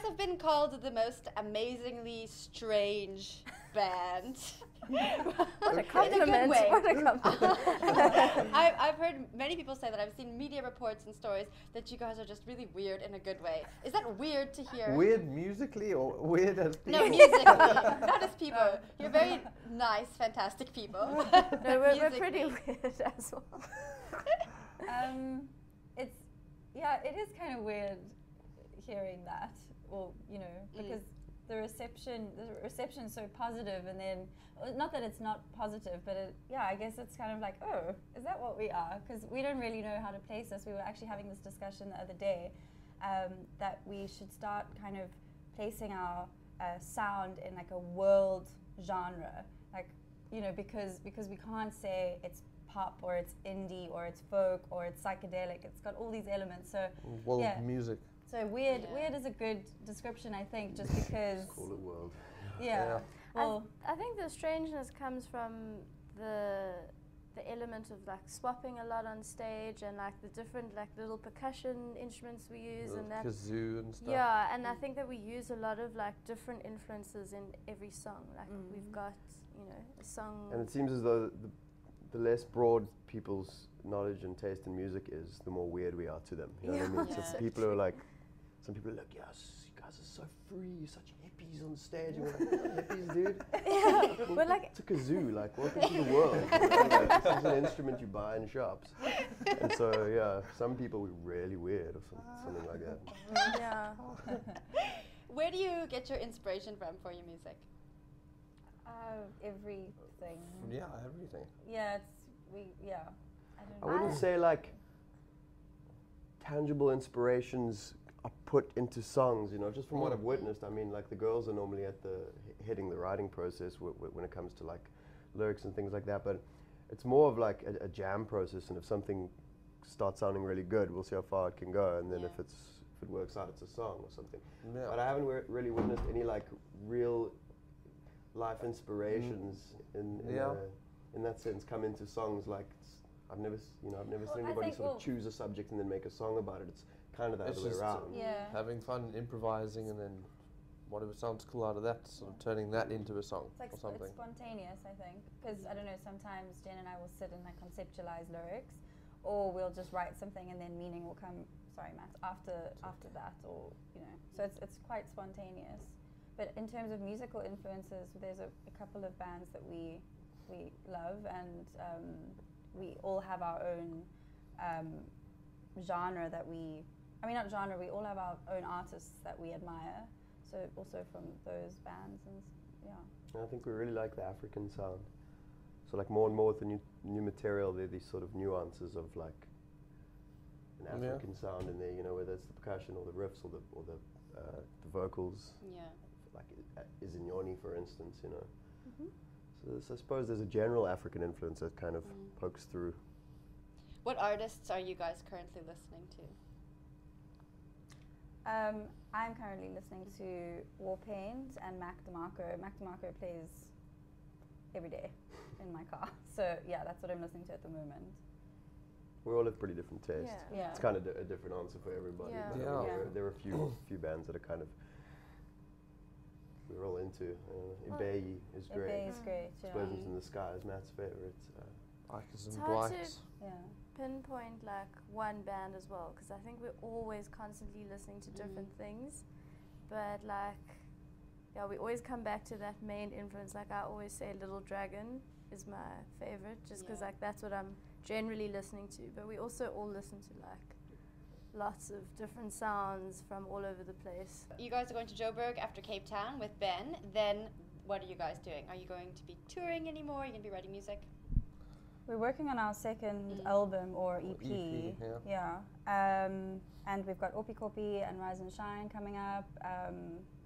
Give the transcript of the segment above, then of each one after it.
have been called the most amazingly strange band. What a compliment. way. What a compliment. I've heard many people say that. I've seen media reports and stories that you guys are just really weird in a good way. Is that weird to hear? Weird musically or weird as people? No, musically, not as people. You're very nice, fantastic people. No, we're pretty weird as well. It is kind of weird hearing that, or because the reception's so positive, and then not that it's not positive, but I guess it's kind of like, oh, is that what we are? Because we don't really know how to place us. We were actually having this discussion the other day that we should start kind of placing our sound in like a world genre, like because we can't say it's pop or it's indie or it's folk or it's psychedelic. It's got all these elements. So world music. So weird is a good description, I think, just because. Just call it world. Yeah. Well, I think the strangeness comes from the element of like swapping a lot on stage and like the different like little percussion instruments we use and that kazoo and stuff. Yeah, and I think that we use a lot of like different influences in every song. Like we've got a song. And it seems as though the less broad people's knowledge and taste in music is, the more weird we are to them. You know what I mean? Yeah. So people are like, some people are like, yes, you guys are so free, you're such hippies on stage. And we're like, we're not hippies, dude. Yeah, we're like, it's a kazoo, like, welcome to the world. Like, this is an instrument you buy in shops. And so, yeah, some people were really weird or something like that. yeah. Where do you get your inspiration from for your music? Everything. Yeah, everything. Yeah, I I wouldn't say like tangible inspirations are put into songs, just from what I've witnessed. I mean, like the girls are normally at hitting the writing process when it comes to like lyrics and things like that, but it's more of like a jam process, and if something starts sounding really good, we'll see how far it can go, and then if it works out, it's a song or something. Yeah. But I haven't really witnessed any like real life inspirations in that sense come into songs. Like I've never seen anybody sort of choose a subject and then make a song about it. It's kind of the other way around. Yeah. Having fun, improvising, and then whatever sounds cool out of that, sort of turning that into a song or something. It's spontaneous, I think, because I don't know. Sometimes Jen and I will sit and like conceptualize lyrics, or we'll just write something and then meaning will come. Sorry, Matt. After that, or so it's quite spontaneous. But in terms of musical influences, there's a couple of bands that we love, and we all have our own genre that we all have our own artists that we admire. So also from those bands, and I think we really like the African sound. So like more and more with the new material, there are these sort of nuances of like an African sound in there, whether it's the percussion or the riffs or the vocals. Yeah. Like Izinyoni, for instance, So I suppose there's a general African influence that kind of pokes through. What artists are you guys currently listening to? I'm currently listening to Warpaint and Mac DeMarco. Mac DeMarco plays every day in my car. So yeah, that's what I'm listening to at the moment. We all have pretty different tastes. Yeah. It's kind of a different answer for everybody. Yeah. But there are a few bands that are kind of we're all into. Ibeyi is great. Ibeyi is great. Explosions in the Sky is Matt's favorite. Icons It's and hard Blikes. to pinpoint like one band as well, because I think we're always constantly listening to different things, but we always come back to that main influence. Like I always say, Little Dragon is my favorite, just because like that's what I'm generally listening to. But we also all listen to like lots of different sounds from all over the place. You guys are going to Joburg after Cape Town with Ben. Then what are you guys doing? Are you going to be touring anymore? Are you going to be writing music? We're working on our second album or EP. And we've got Opi Kopi and Rise and Shine coming up.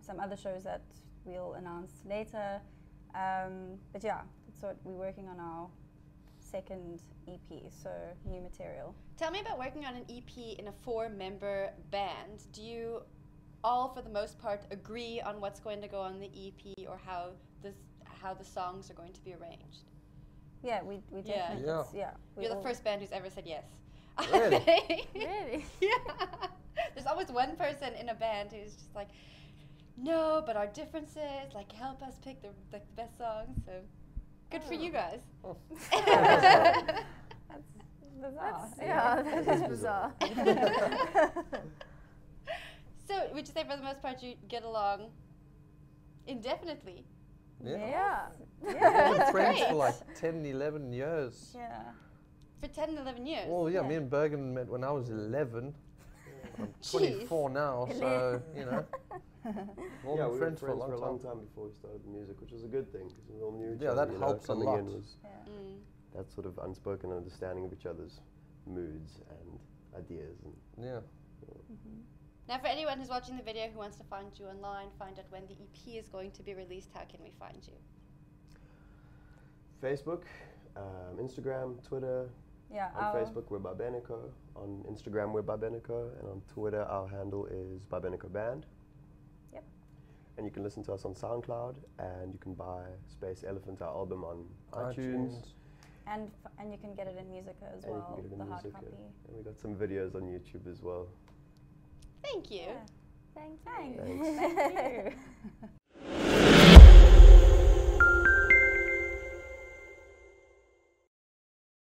Some other shows that we'll announce later. But yeah, so we're working on our second EP, so new material. Tell me about working on an EP in a 4-member band. Do you all, for the most part, agree on what's going to go on the EP or how the songs are going to be arranged? Yeah, we definitely. You're the first band who's ever said yes. Really? Really? Yeah. There's always one person in a band who's just like, no, but our differences like help us pick the best songs. So good for you guys. That's bizarre. Yeah, that is bizarre. So would you say for the most part you get along indefinitely? Yeah. We've been friends Great. for like 10, 11 years. Yeah. For 10, 11 years? Well, yeah, Yeah. me and Bergen met when I was 11. I'm Jeez. 24 now, so, you know. We've all Yeah, been we were friends friends for a long time. before we started the music, which was a good thing because we all knew each Yeah, other. that you know, helps a coming lot. in was Yeah. Mm. that sort of unspoken understanding of each other's moods and ideas. And Yeah. Now, for anyone who's watching the video who wants to find you online, find out when the EP is going to be released, how can we find you? Facebook, Instagram, Twitter. Yeah. On Facebook, we're Bye Beneco. On Instagram, we're Bye Beneco. And on Twitter, our handle is Bye Beneco Band. Yep. And you can listen to us on SoundCloud, and you can buy Space Elephant, our album, on iTunes. And you can get it in Musica as And you well, can get it in the hard Musica. copy. And we got some videos on YouTube as well. Thank you. Yeah. Thank Thanks. you. Thanks. Thank you.